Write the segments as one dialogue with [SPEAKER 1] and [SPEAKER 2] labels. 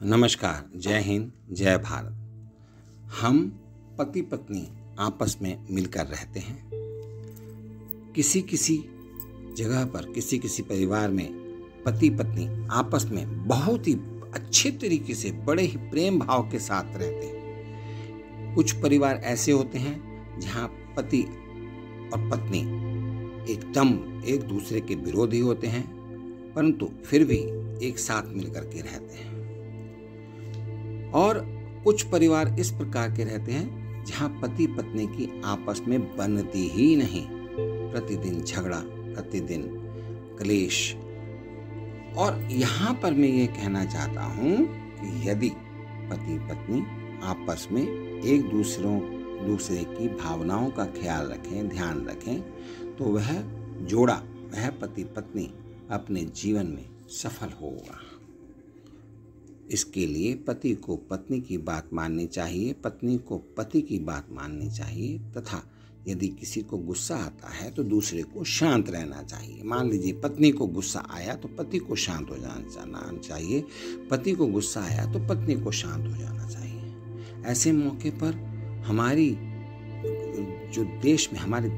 [SPEAKER 1] नमस्कार, जय हिंद, जय भारत। हम पति पत्नी आपस में मिलकर रहते हैं। किसी किसी जगह पर, किसी किसी परिवार में पति पत्नी आपस में बहुत ही अच्छे तरीके से, बड़े ही प्रेम भाव के साथ रहते हैं। कुछ परिवार ऐसे होते हैं जहाँ पति और पत्नी एकदम एक दूसरे के विरोधी होते हैं, परंतु फिर भी एक साथ मिलकर के रहते हैं। और कुछ परिवार इस प्रकार के रहते हैं जहां पति पत्नी की आपस में बनती ही नहीं, प्रतिदिन झगड़ा, प्रतिदिन क्लेश। और यहां पर मैं ये कहना चाहता हूं कि यदि पति पत्नी आपस में एक दूसरे की भावनाओं का ख्याल रखें, ध्यान रखें, तो वह जोड़ा, वह पति पत्नी अपने जीवन में सफल होगा। इसके लिए पति को पत्नी की बात माननी चाहिए, पत्नी को पति की बात माननी चाहिए, तथा यदि किसी को गुस्सा आता है तो दूसरे को शांत रहना चाहिए। मान लीजिए पत्नी को गुस्सा आया तो पति को शांत हो जाना चाहिए, पति को गुस्सा आया तो पत्नी को शांत हो जाना चाहिए। ऐसे मौके पर हमारे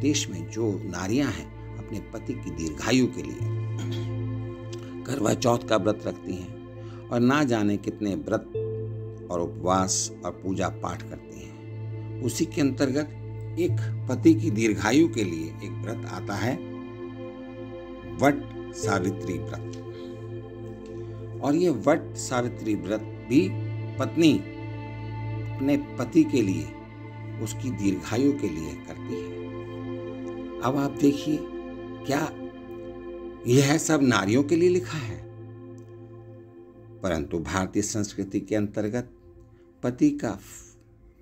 [SPEAKER 1] देश में जो नारियां हैं, अपने पति की दीर्घायु के लिए करवा चौथ का व्रत रखती हैं और ना जाने कितने व्रत और उपवास और पूजा पाठ करती हैं। उसी के अंतर्गत एक पति की दीर्घायु के लिए एक व्रत आता है, वट सावित्री व्रत। और ये वट सावित्री व्रत भी पत्नी अपने पति के लिए, उसकी दीर्घायु के लिए करती है। अब आप देखिए, क्या यह सब नारियों के लिए लिखा है? परंतु भारतीय संस्कृति के अंतर्गत पति का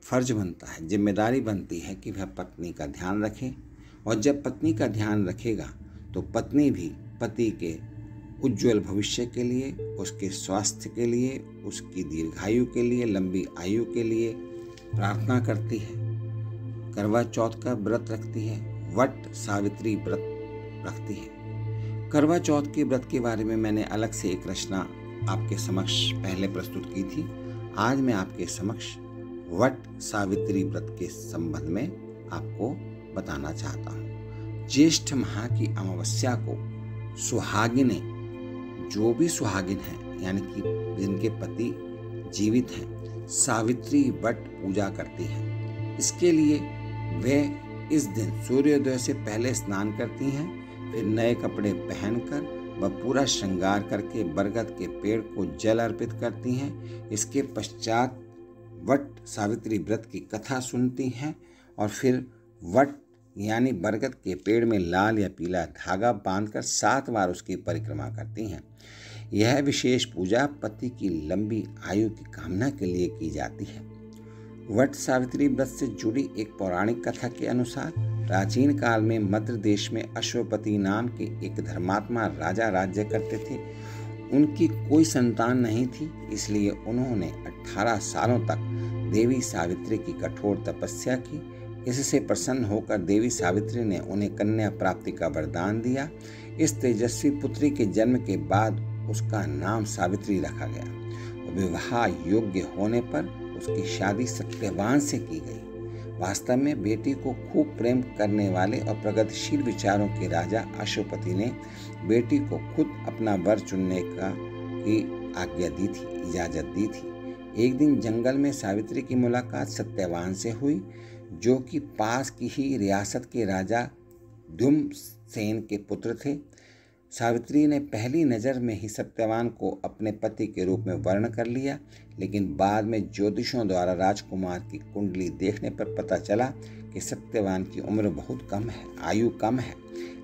[SPEAKER 1] फर्ज बनता है, जिम्मेदारी बनती है कि वह पत्नी का ध्यान रखे। और जब पत्नी का ध्यान रखेगा तो पत्नी भी पति के उज्जवल भविष्य के लिए, उसके स्वास्थ्य के लिए, उसकी दीर्घायु के लिए, लंबी आयु के लिए प्रार्थना करती है। करवा चौथ का व्रत रखती है, वट सावित्री व्रत रखती है। करवा चौथ के व्रत के बारे में मैंने अलग से एक रचना आपके समक्ष पहले प्रस्तुत की थी। आज मैं आपके समक्ष वट सावित्री व्रत के संबंध में आपको बताना चाहता हूँ। ज्येष्ठ माह की अमावस्या को सुहागिनें, जो भी सुहागिन हैं, यानी कि जिनके पति जीवित हैं, सावित्री वट पूजा करती हैं। इसके लिए वे इस दिन सूर्योदय से पहले स्नान करती हैं, फिर नए कपड़े पहनकर वह पूरा श्रृंगार करके बरगद के पेड़ को जल अर्पित करती हैं। इसके पश्चात वट सावित्री व्रत की कथा सुनती हैं और फिर वट यानी बरगद के पेड़ में लाल या पीला धागा बांधकर 7 बार उसकी परिक्रमा करती हैं। यह विशेष पूजा पति की लंबी आयु की कामना के लिए की जाती है। वट सावित्री व्रत से जुड़ी एक पौराणिक कथा के अनुसार प्राचीन काल में मध्य देश में अश्वपति नाम के एक धर्मात्मा राजा राज्य करते थे। उनकी कोई संतान नहीं थी, इसलिए उन्होंने 18 सालों तक देवी सावित्री की कठोर तपस्या की। इससे प्रसन्न होकर देवी सावित्री ने उन्हें कन्या प्राप्ति का वरदान दिया। इस तेजस्वी पुत्री के जन्म के बाद उसका नाम सावित्री रखा गया। विवाह योग्य होने पर उसकी शादी सत्यवान से की गई। वास्तव में बेटी को खूब प्रेम करने वाले और प्रगतिशील विचारों के राजा अश्वपति ने बेटी को खुद अपना वर चुनने की इजाजत दी थी। एक दिन जंगल में सावित्री की मुलाकात सत्यवान से हुई, जो कि पास की ही रियासत के राजा धुम्रसेन के पुत्र थे। सावित्री ने पहली नज़र में ही सत्यवान को अपने पति के रूप में वर्ण कर लिया, लेकिन बाद में ज्योतिषों द्वारा राजकुमार की कुंडली देखने पर पता चला कि सत्यवान की उम्र बहुत कम है, आयु कम है।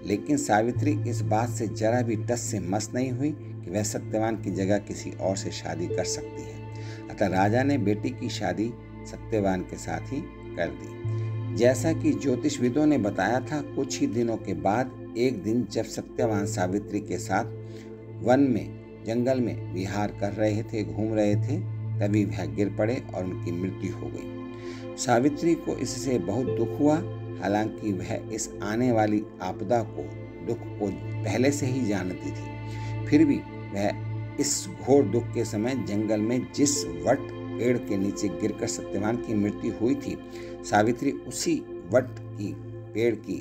[SPEAKER 1] लेकिन सावित्री इस बात से जरा भी टस से मस नहीं हुई कि वह सत्यवान की जगह किसी और से शादी कर सकती है। अतः राजा ने बेटी की शादी सत्यवान के साथ ही कर दी। जैसा कि ज्योतिषविदों ने बताया था, कुछ ही दिनों के बाद एक दिन जब सत्यवान सावित्री के साथ वन में, जंगल में विहार कर रहे थे, घूम रहे थे, तभी वह गिर पड़े और उनकी मृत्यु हो गई। सावित्री को इससे बहुत दुख हुआ। हालांकि वह इस आने वाली आपदा को, दुख को पहले से ही जानती थी, फिर भी वह इस घोर दुख के समय जंगल में जिस वट पेड़ के नीचे गिरकर सत्यवान की मृत्यु हुई थी, सावित्री उसी वट की पेड़ की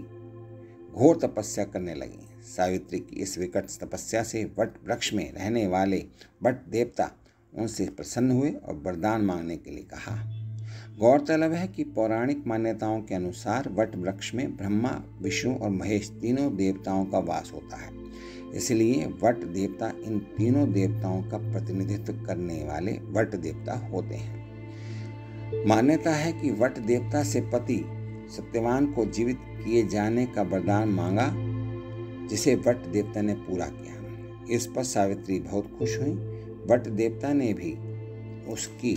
[SPEAKER 1] घोर तपस्या करने लगी। सावित्री की इस विकट तपस्या से वट वृक्ष में रहने वाले वट देवता उनसे प्रसन्न हुए और वरदान मांगने के लिए कहा। गौरतलब है कि पौराणिक मान्यताओं के अनुसार वट वृक्ष में ब्रह्मा, विष्णु और महेश तीनों देवताओं का वास होता है। इसलिए वट देवता इन तीनों देवताओं का प्रतिनिधित्व करने वाले वट देवता होते हैं। मान्यता है कि वट देवता से पति सत्यवान को जीवित किए जाने का वरदान मांगा, जिसे वट देवता ने पूरा किया। इस पर सावित्री बहुत खुश हुई। वट देवता ने भी उसकी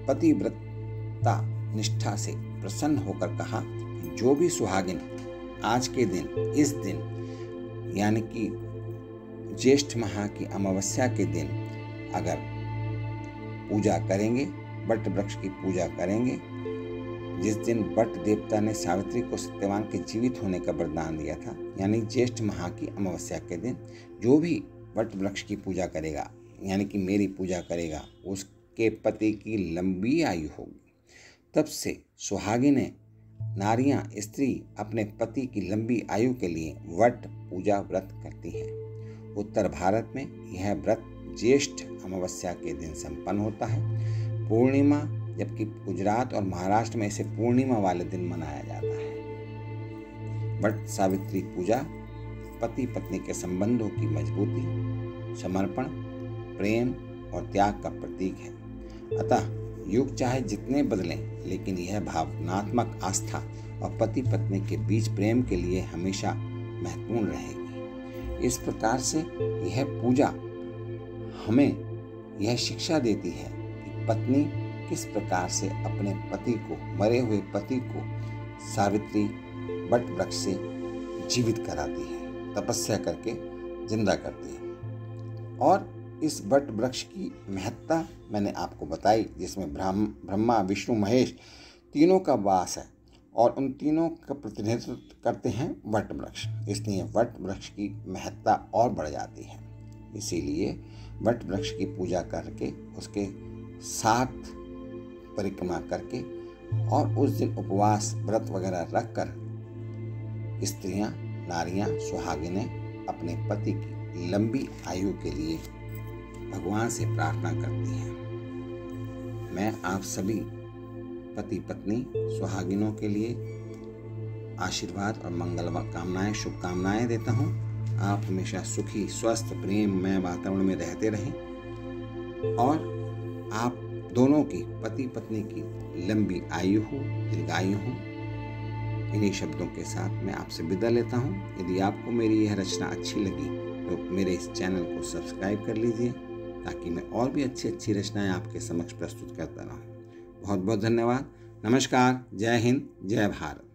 [SPEAKER 1] पतिव्रता निष्ठा से प्रसन्न होकर कहा कि जो भी सुहागिन आज के दिन, इस दिन यानी कि ज्येष्ठ माह की अमावस्या के दिन अगर पूजा करेंगे, वट वृक्ष की पूजा करेंगे, जिस दिन वट देवता ने सावित्री को सत्यवान के जीवित होने का वरदान दिया था, यानी ज्येष्ठ माह की अमावस्या के दिन जो भी वट वृक्ष की पूजा करेगा, यानी कि मेरी पूजा करेगा, उसके पति की लंबी आयु होगी। तब से सुहागिनें, नारियां, स्त्री अपने पति की लंबी आयु के लिए वट पूजा व्रत करती हैं। उत्तर भारत में यह व्रत ज्येष्ठ अमावस्या के दिन संपन्न होता है, पूर्णिमा, जबकि गुजरात और महाराष्ट्र में इसे पूर्णिमा वाले दिन मनाया जाता है। वट सावित्री पूजा पति पत्नी के संबंधों की मजबूती, समर्पण, प्रेम और त्याग का प्रतीक है। अतः युग चाहे जितने बदलें, लेकिन यह भावनात्मक आस्था और पति पत्नी के बीच प्रेम के लिए हमेशा महत्वपूर्ण रहेगी। इस प्रकार से यह पूजा हमें यह शिक्षा देती है कि पत्नी किस प्रकार से अपने पति को, मरे हुए पति को सावित्री वट वृक्ष से जीवित कराती है, तपस्या करके जिंदा करती है। और इस वट वृक्ष की महत्ता मैंने आपको बताई, जिसमें ब्रह्मा, विष्णु, महेश तीनों का वास है और उन तीनों का प्रतिनिधित्व करते हैं वट वृक्ष। इसलिए वट वृक्ष की महत्ता और बढ़ जाती है। इसीलिए वट वृक्ष की पूजा करके, उसके 7 परिक्रमा करके और उस दिन उपवास, व्रत वगैरह रखकर स्त्रियां, नारियां, सुहागिनें अपने पति की लंबी आयु के लिए भगवान से प्रार्थना करती हैं। मैं आप सभी पति पत्नी सुहागिनों के लिए आशीर्वाद और मंगल कामनाएं, शुभकामनाएं देता हूं। आप हमेशा सुखी, स्वस्थ, प्रेममय वातावरण में रहते रहें और आप दोनों की, पति पत्नी की लंबी आयु हो, दीर्घायु हो। इन्हीं शब्दों के साथ मैं आपसे विदा लेता हूं। यदि आपको मेरी यह रचना अच्छी लगी तो मेरे इस चैनल को सब्सक्राइब कर लीजिए, ताकि मैं और भी अच्छी रचनाएं आपके समक्ष प्रस्तुत करता रहूं। बहुत बहुत धन्यवाद। नमस्कार। जय हिंद, जय भारत।